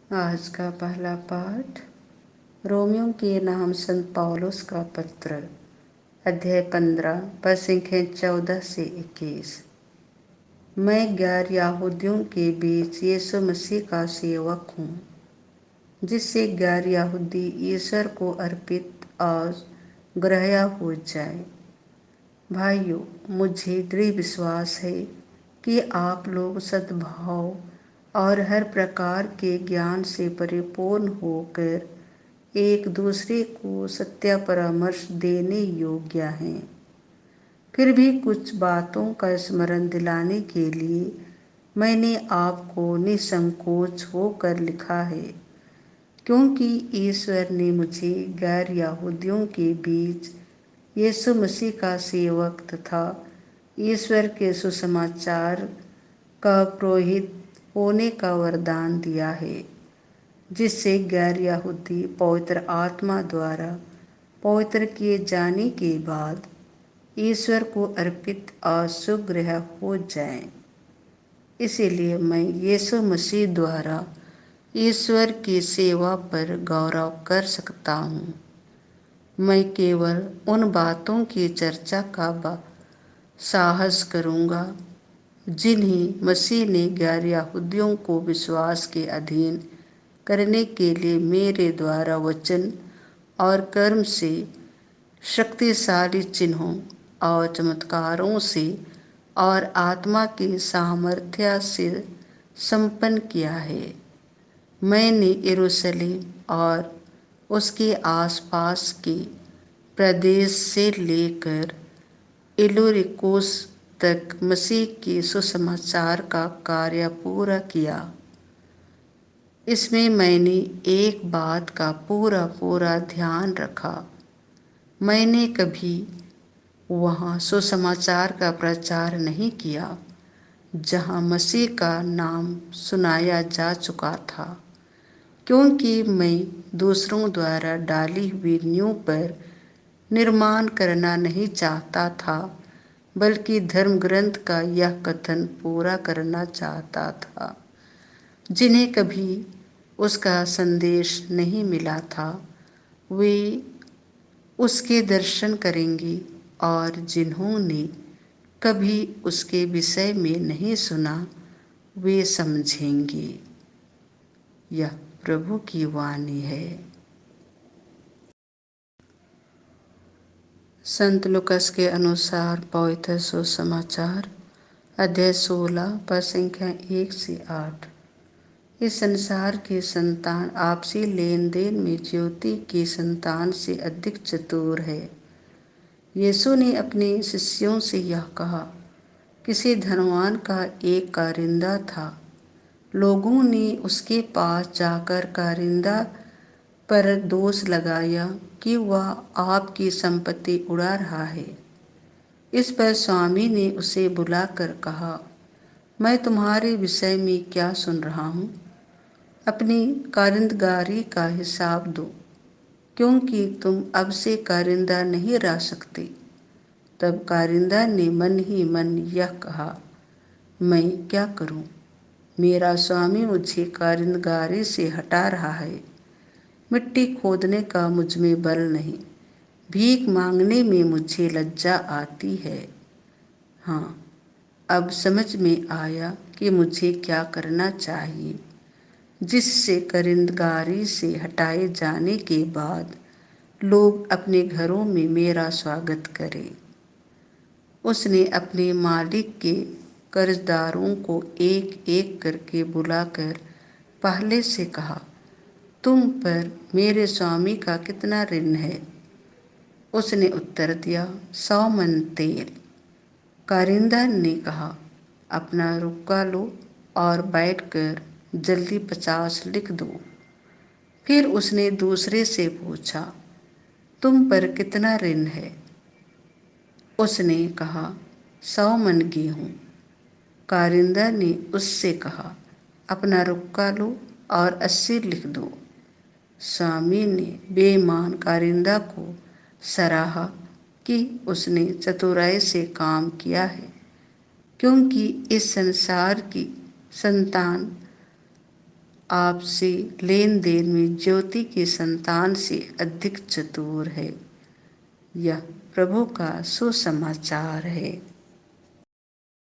आज का पहला पाठ रोमियो के नाम संत पौलुस का पत्र, अध्याय 15 पद संख्या 14 से 21। मैं गैर यहूदियों के बीच यीशु मसीह का सेवक हूँ, जिससे गैर यहूदी ईश्वर को अर्पित और ग्रह्य हो जाए। भाइयों, मुझे दृढ़ विश्वास है कि आप लोग सद्भाव और हर प्रकार के ज्ञान से परिपूर्ण होकर एक दूसरे को सत्य परामर्श देने योग्य हैं। फिर भी कुछ बातों का स्मरण दिलाने के लिए मैंने आपको निसंकोच होकर लिखा है, क्योंकि ईश्वर ने मुझे गैर यहूदियों के बीच यीशु मसीह का सेवक तथा ईश्वर के सुसमाचार का पुरोहित होने का वरदान दिया है, जिससे गैर यहूदी पवित्र आत्मा द्वारा पवित्र किए जाने के बाद ईश्वर को अर्पित और सुग्रह हो जाएं। इसीलिए मैं यीशु मसीह द्वारा ईश्वर की सेवा पर गौरव कर सकता हूँ। मैं केवल उन बातों की चर्चा का साहस करूँगा जिन्हें मसीह ने गैर यहूदियों को विश्वास के अधीन करने के लिए मेरे द्वारा वचन और कर्म से, शक्तिशाली चिन्हों और चमत्कारों से और आत्मा की सामर्थ्य से संपन्न किया है। मैंने यरूशलेम और उसके आसपास के प्रदेश से लेकर इल्लुरिकुस तक मसीह के सुसमाचार का कार्य पूरा किया। इसमें मैंने एक बात का पूरा ध्यान रखा। मैंने कभी वहाँ सुसमाचार का प्रचार नहीं किया जहाँ मसीह का नाम सुनाया जा चुका था, क्योंकि मैं दूसरों द्वारा डाली हुई नींव पर निर्माण करना नहीं चाहता था, बल्कि धर्म ग्रंथ का यह कथन पूरा करना चाहता था। जिन्हें कभी उसका संदेश नहीं मिला था, वे उसके दर्शन करेंगे, और जिन्होंने कभी उसके विषय में नहीं सुना, वे समझेंगे। यह प्रभु की वाणी है। संत लूकास के अनुसार पवित्र सुसमाचार, अध्याय 16 पद संख्या 1 से 8। इस संसार की संतान आपसी लेन देन में ज्योति की संतान से अधिक चतुर है। यीशु ने अपने शिष्यों से यह कहा। किसी धनवान का एक कारिंदा था। लोगों ने उसके पास जाकर कारिंदा पर दोष लगाया कि वह आपकी संपत्ति उड़ा रहा है। इस पर स्वामी ने उसे बुलाकर कहा, मैं तुम्हारे विषय में क्या सुन रहा हूँ? अपनी कारिंदगारी का हिसाब दो, क्योंकि तुम अब से कारिंदा नहीं रह सकते। तब कारिंदा ने मन ही मन यह कहा, मैं क्या करूं? मेरा स्वामी मुझे कारिंदगारी से हटा रहा है। मिट्टी खोदने का मुझ में बल नहीं, भीख मांगने में मुझे लज्जा आती है। हाँ, अब समझ में आया कि मुझे क्या करना चाहिए, जिससे कारिंदगारी से हटाए जाने के बाद लोग अपने घरों में मेरा स्वागत करें। उसने अपने मालिक के कर्जदारों को एक एक करके बुलाकर पहले से कहा, तुम पर मेरे स्वामी का कितना ऋण है? उसने उत्तर दिया, 100 मन तेल। कारिंदा ने कहा, अपना रुपया लो और बैठकर जल्दी 50 लिख दो। फिर उसने दूसरे से पूछा, तुम पर कितना ऋण है? उसने कहा, 100 मन गेहूँ। कारिंदा ने उससे कहा, अपना रुपया लो और 80 लिख दो। स्वामी ने बेईमान कारिंदा को सराहा कि उसने चतुराई से काम किया है, क्योंकि इस संसार की संतान आपसी लेन देन में ज्योति की संतान से अधिक चतुर है। यह प्रभु का सुसमाचार है।